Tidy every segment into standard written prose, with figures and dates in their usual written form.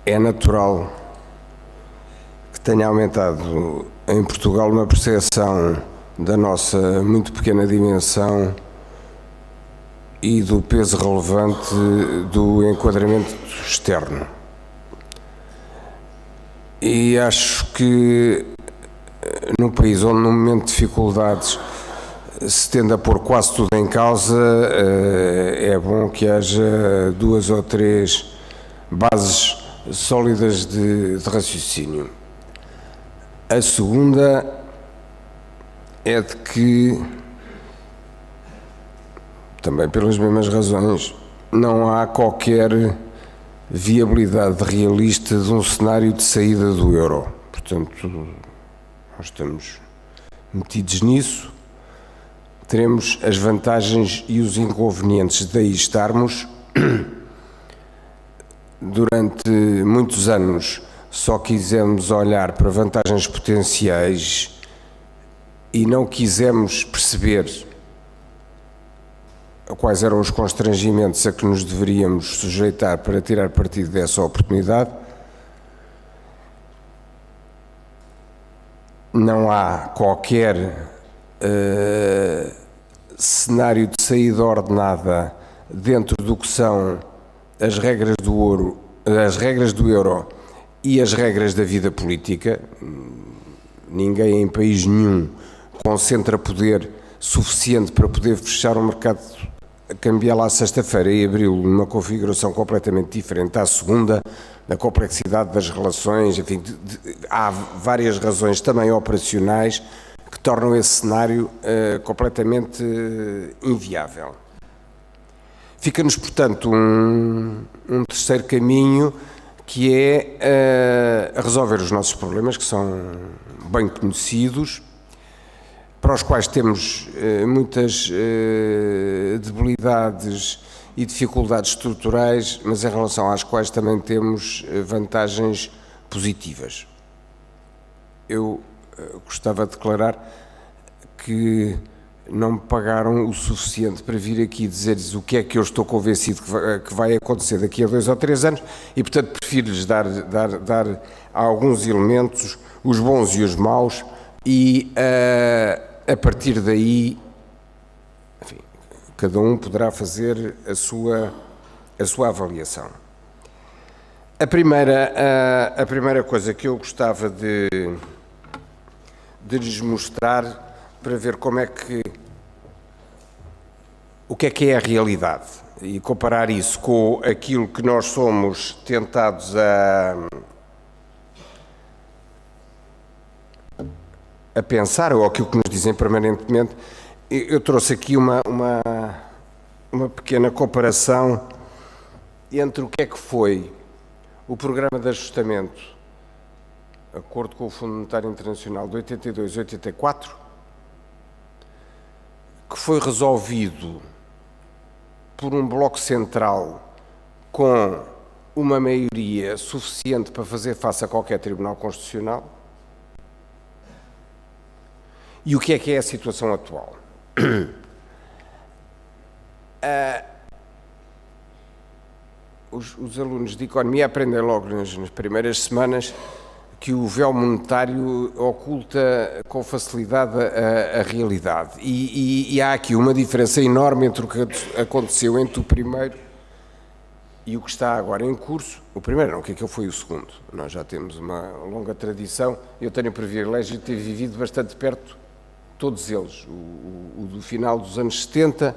É natural que tenha aumentado em Portugal uma percepção da nossa muito pequena dimensão e do peso relevante do enquadramento externo. E acho que num país onde num momento de dificuldades se tende a pôr quase tudo em causa, é bom que haja 2 ou 3 bases sólidas de raciocínio. A segunda é de que, também pelas mesmas razões, não há qualquer viabilidade realista de um cenário de saída do euro. Portanto, nós estamos metidos nisso, teremos as vantagens e os inconvenientes de aí estarmos. Durante muitos anos só quisemos olhar para vantagens potenciais e não quisemos perceber quais eram os constrangimentos a que nos deveríamos sujeitar para tirar partido dessa oportunidade. Não há qualquer cenário de saída ordenada dentro do que são as regras do euro e as regras da vida política. Ninguém em país nenhum concentra poder suficiente para poder fechar o mercado cambial à sexta-feira e abri-lo numa configuração completamente diferente à segunda, da complexidade das relações, enfim, há várias razões também operacionais que tornam esse cenário completamente inviável. Fica-nos, portanto, um terceiro caminho, que é resolver os nossos problemas, que são bem conhecidos, para os quais temos muitas debilidades e dificuldades estruturais, mas em relação às quais também temos vantagens positivas. Eu gostava de declarar que não me pagaram o suficiente para vir aqui dizer-lhes o que é que eu estou convencido que vai acontecer daqui a 2 ou 3 anos e, portanto, prefiro-lhes dar alguns elementos, os bons e os maus, e a partir daí, enfim, cada um poderá fazer a sua avaliação. A primeira coisa que eu gostava de lhes mostrar, para ver o que é a realidade e comparar isso com aquilo que nós somos tentados a pensar, ou aquilo que nos dizem permanentemente. Eu trouxe aqui uma pequena comparação entre o que é que foi o programa de ajustamento, de acordo com o Fundo Monetário Internacional, de 82 e 84, que foi resolvido por um bloco central com uma maioria suficiente para fazer face a qualquer Tribunal Constitucional, e o que é a situação atual. Os alunos de Economia aprendem logo nas primeiras semanas que o véu monetário oculta com facilidade a realidade. E há aqui uma diferença enorme entre o que aconteceu entre o primeiro e o que está agora em curso. O primeiro não, que aquele foi o segundo. Nós já temos uma longa tradição. Eu tenho o privilégio de ter vivido bastante perto todos eles. O do final dos anos 70,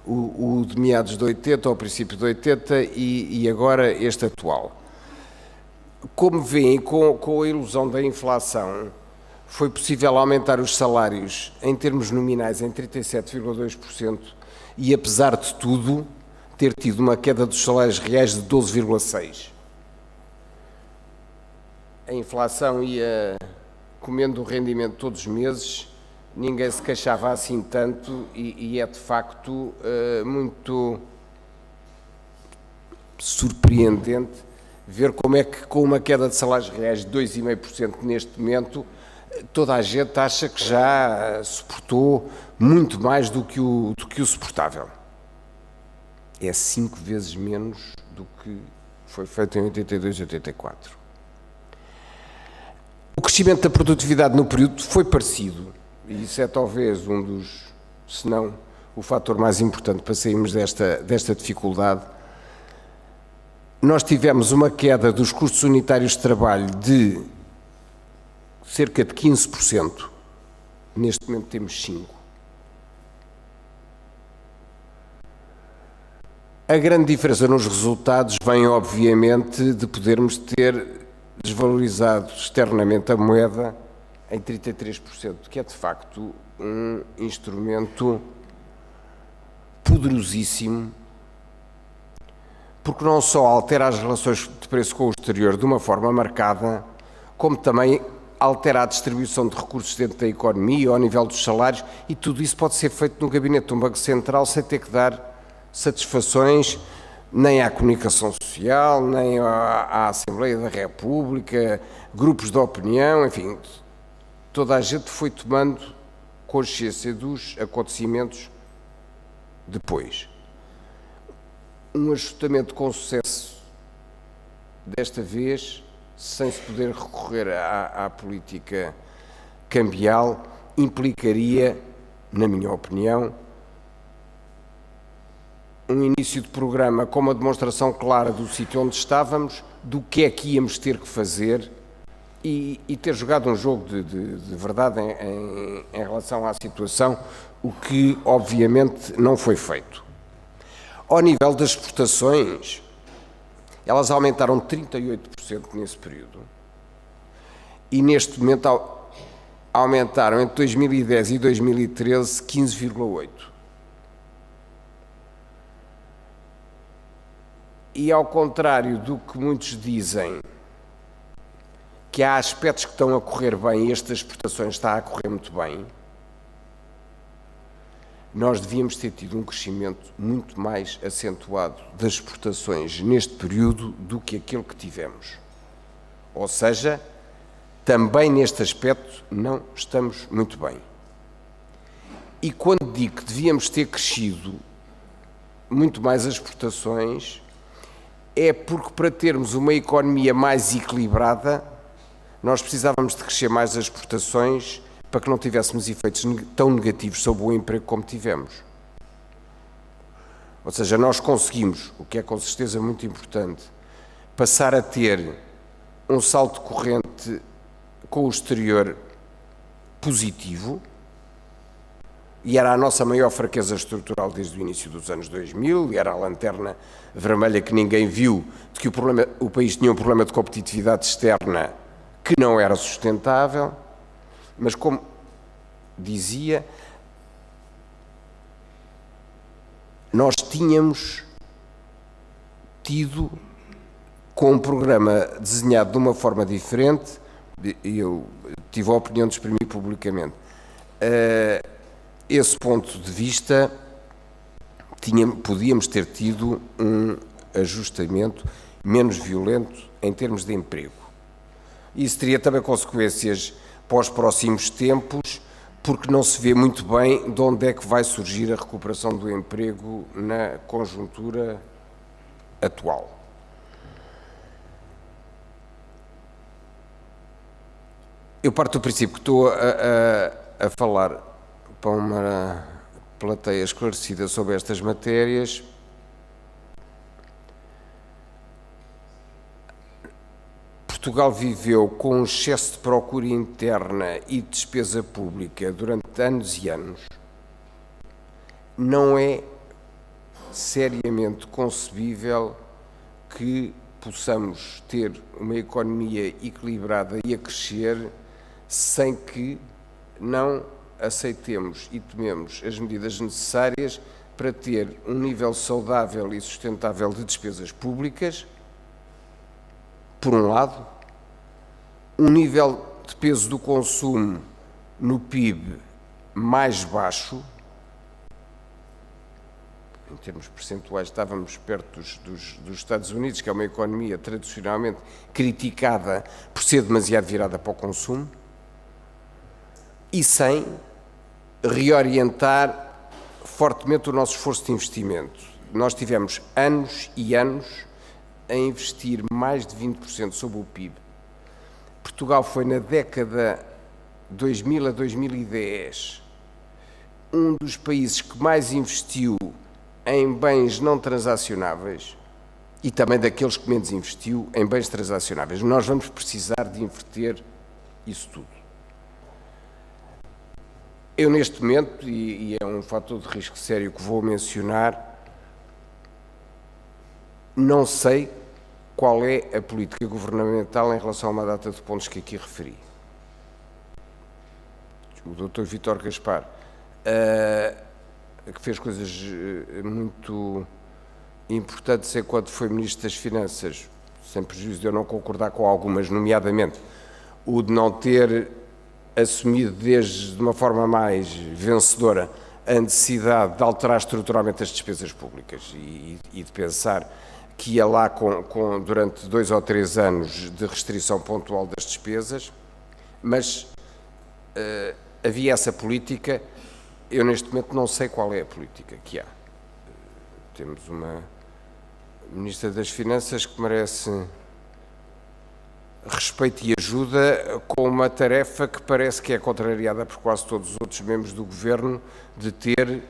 o de meados de 80, ao princípio de 80 e agora este atual. Como veem, com a ilusão da inflação, foi possível aumentar os salários em termos nominais em 37,2% e, apesar de tudo, ter tido uma queda dos salários reais de 12,6%. A inflação ia comendo o rendimento todos os meses, ninguém se queixava assim tanto e é de facto muito surpreendente ver como é que, com uma queda de salários reais de 2,5% neste momento, toda a gente acha que já suportou muito mais do que o suportável. É 5 vezes menos do que Foi feito em 82 e 84. O crescimento da produtividade no período foi parecido, e isso é talvez um dos, se não o fator mais importante para sairmos desta dificuldade. Nós tivemos uma queda dos custos unitários de trabalho de cerca de 15%. Neste momento temos 5%. A grande diferença nos resultados vem, obviamente, de podermos ter desvalorizado externamente a moeda em 33%, que é, de facto, um instrumento poderosíssimo, porque não só altera as relações de preço com o exterior de uma forma marcada, como também altera a distribuição de recursos dentro da economia, ao nível dos salários, e tudo isso pode ser feito no gabinete de um Banco Central sem ter que dar satisfações nem à comunicação social, nem à Assembleia da República, grupos de opinião, enfim, toda a gente foi tomando consciência dos acontecimentos depois. Um ajustamento com sucesso, desta vez, sem se poder recorrer à política cambial, implicaria, na minha opinião, um início de programa com uma demonstração clara do sítio onde estávamos, do que é que íamos ter que fazer e ter jogado um jogo de verdade em relação à situação, o que obviamente não foi feito. Ao nível das exportações, elas aumentaram 38% nesse período e neste momento aumentaram entre 2010 e 2013 15,8%. E ao contrário do que muitos dizem, que há aspectos que estão a correr bem e este das exportações está a correr muito bem, nós devíamos ter tido um crescimento muito mais acentuado das exportações neste período do que aquele que tivemos. Ou seja, também neste aspecto não estamos muito bem. E quando digo que devíamos ter crescido muito mais as exportações, é porque para termos uma economia mais equilibrada, nós precisávamos de crescer mais as exportações para que não tivéssemos efeitos tão negativos sobre o emprego como tivemos. Ou seja, nós conseguimos, o que é com certeza muito importante, passar a ter um salto corrente com o exterior positivo, e era a nossa maior fraqueza estrutural desde o início dos anos 2000, e era a lanterna vermelha que ninguém viu, de que o país tinha um problema de competitividade externa que não era sustentável, mas como dizia, nós tínhamos tido, com um programa desenhado de uma forma diferente, e eu tive a opinião de exprimir publicamente, esse ponto de vista, podíamos ter tido um ajustamento menos violento em termos de emprego. Isso teria também consequências para os próximos tempos, porque não se vê muito bem de onde é que vai surgir a recuperação do emprego na conjuntura atual. Eu parto do princípio que estou a falar para uma plateia esclarecida sobre estas matérias. Portugal viveu com um excesso de procura interna e de despesa pública durante anos e anos. Não é seriamente concebível que possamos ter uma economia equilibrada e a crescer sem que não aceitemos e tomemos as medidas necessárias para ter um nível saudável e sustentável de despesas públicas, por um lado, um nível de peso do consumo no PIB mais baixo, em termos percentuais estávamos perto dos Estados Unidos, que é uma economia tradicionalmente criticada por ser demasiado virada para o consumo, e sem reorientar fortemente o nosso esforço de investimento. Nós tivemos anos e anos a investir mais de 20% sobre o PIB. Portugal foi, na década 2000 a 2010, um dos países que mais investiu em bens não transacionáveis e também daqueles que menos investiu em bens transacionáveis. Nós vamos precisar de inverter isso tudo. Eu, neste momento, e é um fator de risco sério que vou mencionar, não sei qual é a política governamental em relação a uma data de pontos que aqui referi. O Dr. Vítor Gaspar, que fez coisas muito importantes enquanto foi Ministro das Finanças, sem prejuízo de eu não concordar com algumas, nomeadamente o de não ter assumido de uma forma mais vencedora a necessidade de alterar estruturalmente as despesas públicas e de pensar que ia lá durante 2 ou 3 anos de restrição pontual das despesas, mas havia essa política. Eu neste momento não sei qual é a política que há. Temos uma Ministra das Finanças que merece respeito e ajuda com uma tarefa que parece que é contrariada por quase todos os outros membros do Governo, de ter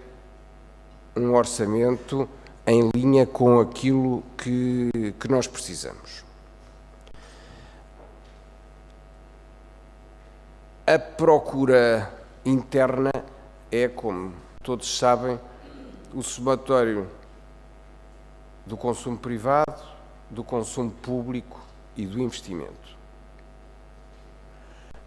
um orçamento em linha com aquilo que nós precisamos. A procura interna é, como todos sabem, o somatório do consumo privado, do consumo público e do investimento.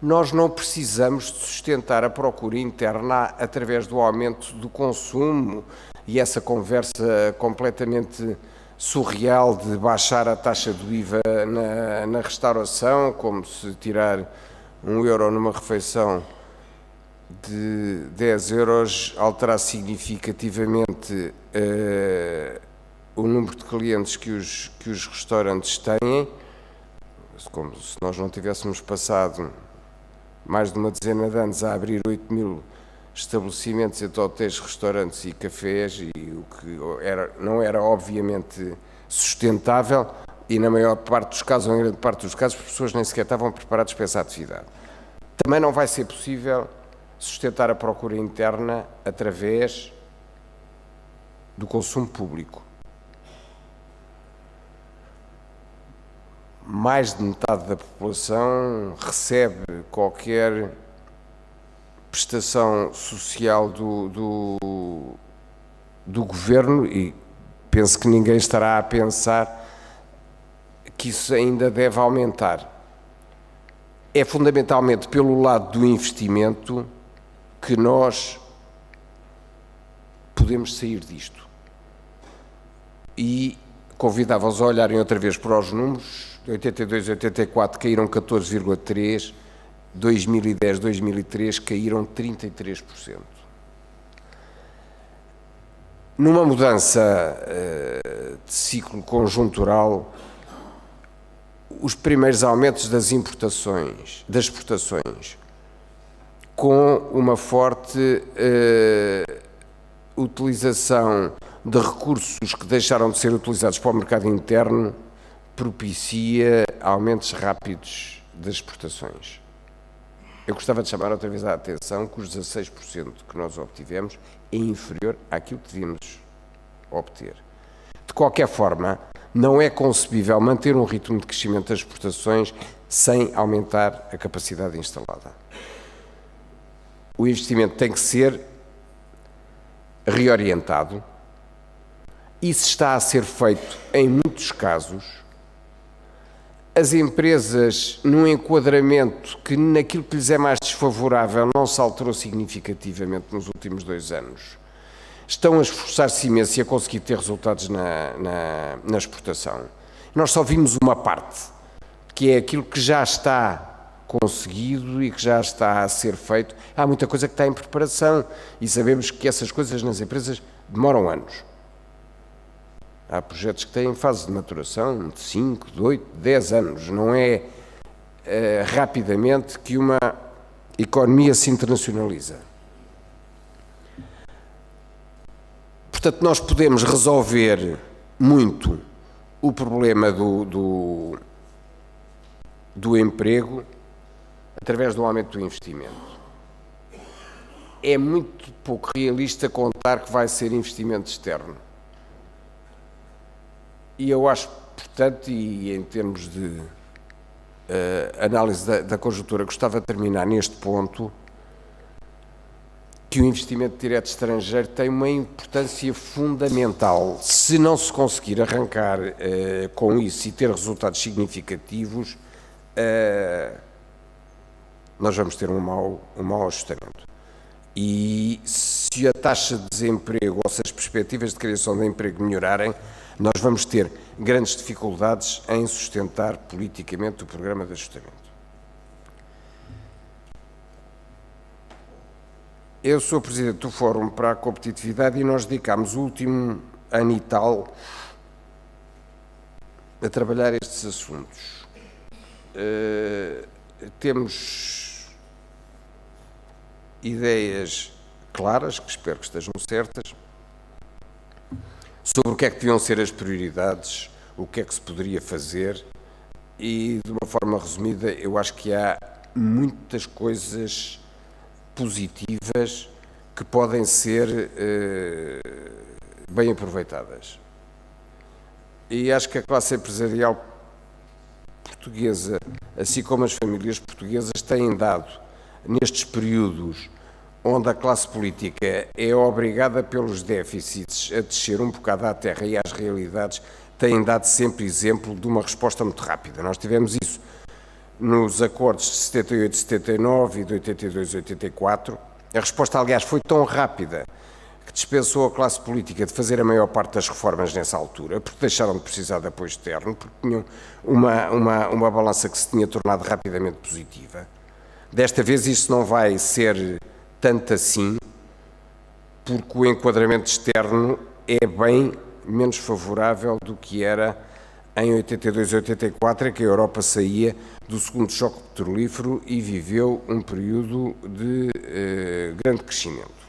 Nós não precisamos de sustentar a procura interna através do aumento do consumo e essa conversa completamente surreal de baixar a taxa do IVA na restauração, como se tirar €1 numa refeição de 10 euros alterar significativamente o número de clientes que os restaurantes têm, como se nós não tivéssemos passado mais de uma dezena de anos a abrir 8.000 estabelecimentos entre hotéis, restaurantes e cafés, e o que não era obviamente sustentável, e na maior parte dos casos, ou em grande parte dos casos, as pessoas nem sequer estavam preparadas para essa atividade. Também não vai ser possível sustentar a procura interna através do consumo público. Mais de metade da população recebe qualquer prestação social do Governo, e penso que ninguém estará a pensar que isso ainda deve aumentar. É fundamentalmente pelo lado do investimento que nós podemos sair disto. E convidava-os a olharem outra vez para os números. De 82 a 84 caíram 14,3%, 2010, 2003 caíram 33%. Numa mudança de ciclo conjuntural, os primeiros aumentos das exportações, com uma forte utilização de recursos que deixaram de ser utilizados para o mercado interno, propicia aumentos rápidos das exportações. Eu gostava de chamar outra vez a atenção que os 16% que nós obtivemos é inferior àquilo que devíamos obter. De qualquer forma, não é concebível manter um ritmo de crescimento das exportações sem aumentar a capacidade instalada. O investimento tem que ser reorientado. Isso está a ser feito em muitos casos. As empresas, num enquadramento que naquilo que lhes é mais desfavorável não se alterou significativamente nos últimos 2 anos, estão a esforçar-se imenso e a conseguir ter resultados na exportação. Nós só vimos uma parte, que é aquilo que já está conseguido e que já está a ser feito. Há muita coisa que está em preparação e sabemos que essas coisas nas empresas demoram anos. Há projetos que têm fase de maturação de 5, de 8, 10 anos. Não é rapidamente que uma economia se internacionaliza. Portanto, nós podemos resolver muito o problema do emprego através do aumento do investimento. É muito pouco realista contar que vai ser investimento externo. E eu acho, portanto, e em termos de análise da conjuntura, gostava de terminar neste ponto, que o investimento direto estrangeiro tem uma importância fundamental. Se não se conseguir arrancar com isso e ter resultados significativos, nós vamos ter um mau ajustamento. E se a taxa de desemprego, ou se as perspectivas de criação de emprego melhorarem, nós vamos ter grandes dificuldades em sustentar politicamente o programa de ajustamento. Eu sou Presidente do Fórum para a Competitividade e nós dedicámos o último ano e tal a trabalhar estes assuntos. Temos ideias claras, que espero que estejam certas, sobre o que é que deviam ser as prioridades, o que é que se poderia fazer e, de uma forma resumida, eu acho que há muitas coisas positivas que podem ser bem aproveitadas. E acho que a classe empresarial portuguesa, assim como as famílias portuguesas, têm dado, nestes períodos onde a classe política é obrigada pelos déficits a descer um bocado à terra e às realidades, têm dado sempre exemplo de uma resposta muito rápida. Nós tivemos isso nos acordos de 78, 79 e de 82, 84. A resposta, aliás, foi tão rápida que dispensou a classe política de fazer a maior parte das reformas nessa altura, porque deixaram de precisar de apoio externo, porque tinham uma balança que se tinha tornado rapidamente positiva. Desta vez isso não vai ser tanto assim, porque o enquadramento externo é bem menos favorável do que era em 82 e 84, em que a Europa saía do segundo choque petrolífero e viveu um período de grande crescimento.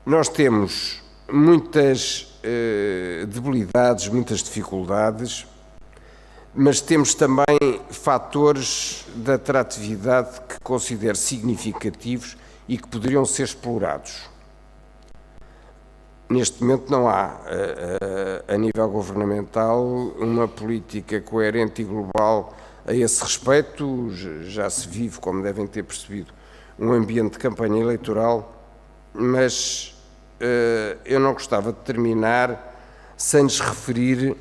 Nós temos muitas debilidades, muitas dificuldades, mas temos também fatores de atratividade que considero significativos e que poderiam ser explorados. Neste momento não há, a nível governamental, uma política coerente e global a esse respeito. Já se vive, como devem ter percebido, um ambiente de campanha eleitoral, mas eu não gostava de terminar sem lhes referir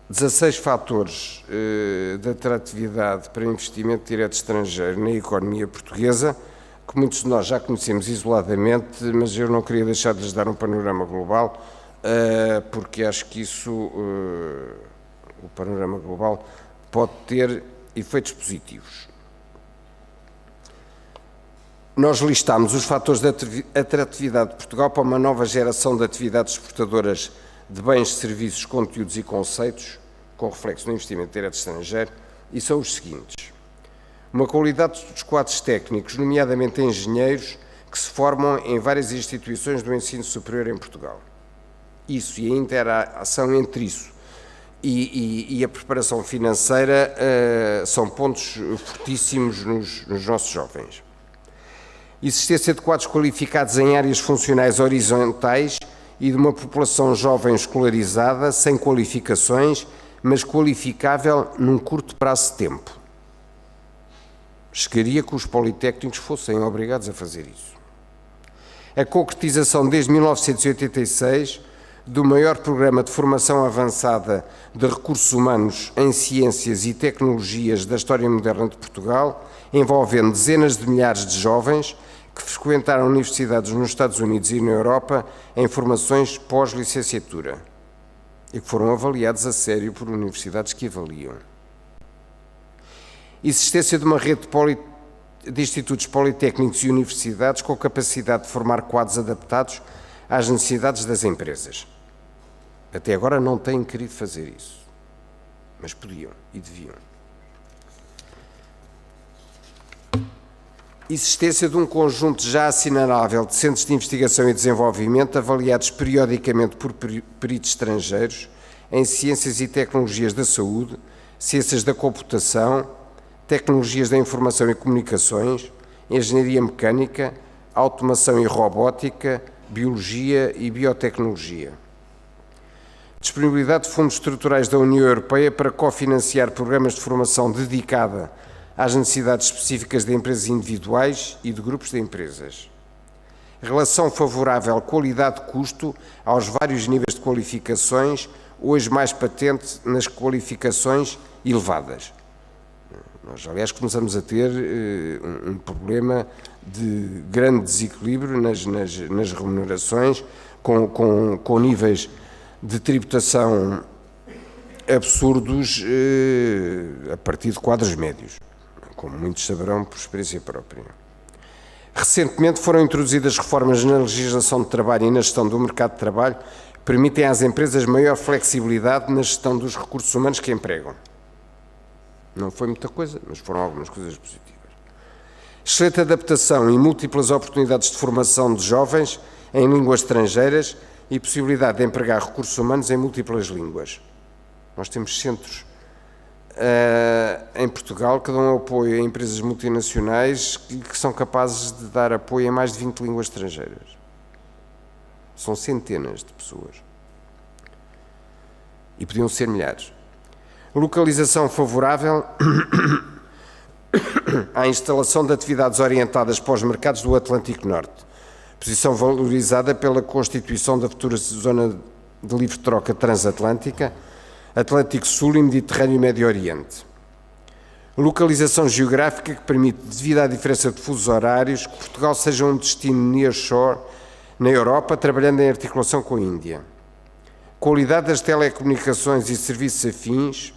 16 fatores de atratividade para investimento direto estrangeiro na economia portuguesa, que muitos de nós já conhecemos isoladamente, mas eu não queria deixar de lhes dar um panorama global, porque acho que isso, o panorama global, pode ter efeitos positivos. Nós listámos os fatores de atratividade de Portugal para uma nova geração de atividades exportadoras de bens, serviços, conteúdos e conceitos, com reflexo no investimento direto estrangeiro, e são os seguintes. Uma qualidade dos quadros técnicos, nomeadamente engenheiros, que se formam em várias instituições do ensino superior em Portugal. Isso e a interação entre isso e a preparação financeira são pontos fortíssimos nos nossos jovens. Existência de quadros qualificados em áreas funcionais horizontais e de uma população jovem escolarizada, sem qualificações, mas qualificável num curto prazo de tempo. Chegaria que os politécnicos fossem obrigados a fazer isso. A concretização desde 1986 do maior programa de formação avançada de recursos humanos em ciências e tecnologias da história moderna de Portugal, envolvendo dezenas de milhares de jovens que frequentaram universidades nos Estados Unidos e na Europa em formações pós-licenciatura e que foram avaliados a sério por universidades que avaliam. Existência de uma rede de institutos politécnicos e universidades com capacidade de formar quadros adaptados às necessidades das empresas. Até agora não têm querido fazer isso, mas podiam e deviam. Existência de um conjunto já assinalável de centros de investigação e desenvolvimento avaliados periodicamente por peritos estrangeiros em ciências e tecnologias da saúde, ciências da computação, tecnologias da informação e comunicações, engenharia mecânica, automação e robótica, biologia e biotecnologia. Disponibilidade de fundos estruturais da União Europeia para cofinanciar programas de formação dedicada às necessidades específicas de empresas individuais e de grupos de empresas. Relação favorável qualidade-custo aos vários níveis de qualificações, hoje mais patente nas qualificações elevadas. Nós, aliás, começamos a ter um problema de grande desequilíbrio nas remunerações, com níveis de tributação absurdos a partir de quadros médios, como muitos saberão por experiência própria. Recentemente foram introduzidas reformas na legislação de trabalho e na gestão do mercado de trabalho que permitem às empresas maior flexibilidade na gestão dos recursos humanos que empregam. Não foi muita coisa, mas foram algumas coisas positivas. Excelente adaptação e múltiplas oportunidades de formação de jovens em línguas estrangeiras e possibilidade de empregar recursos humanos em múltiplas línguas. Nós temos centros em Portugal que dão apoio a empresas multinacionais que são capazes de dar apoio em mais de 20 línguas estrangeiras. São centenas de pessoas. E podiam ser milhares. Localização favorável à instalação de atividades orientadas para os mercados do Atlântico Norte. Posição valorizada pela constituição da futura zona de livre troca transatlântica, Atlântico Sul e Mediterrâneo e Médio Oriente. Localização geográfica que permite, devido à diferença de fusos horários, que Portugal seja um destino nearshore na Europa, trabalhando em articulação com a Índia. Qualidade das telecomunicações e serviços afins,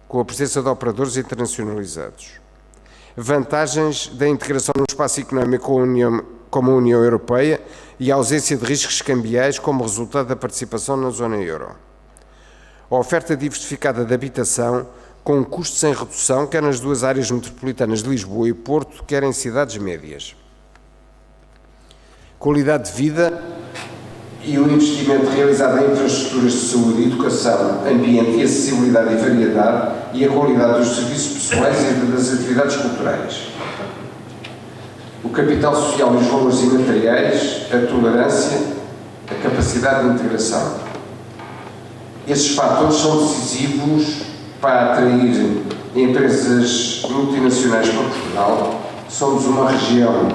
com a presença de operadores internacionalizados. Vantagens da integração no espaço económico como a União Europeia e a ausência de riscos cambiais como resultado da participação na zona euro. A oferta diversificada de habitação com custos em redução, quer nas duas áreas metropolitanas de Lisboa e Porto, quer em cidades médias. Qualidade de vida e o investimento realizado em infraestruturas de saúde, educação, ambiente e acessibilidade e variedade e a qualidade dos serviços pessoais e das atividades culturais. O capital social e os valores imateriais, a tolerância, a capacidade de integração. Estes fatores são decisivos para atrair empresas multinacionais para Portugal. Somos uma região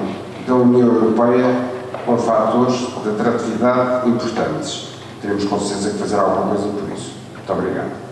da União Europeia com fatores de atratividade importantes. Teremos com certeza que fazer alguma coisa por isso. Muito obrigado.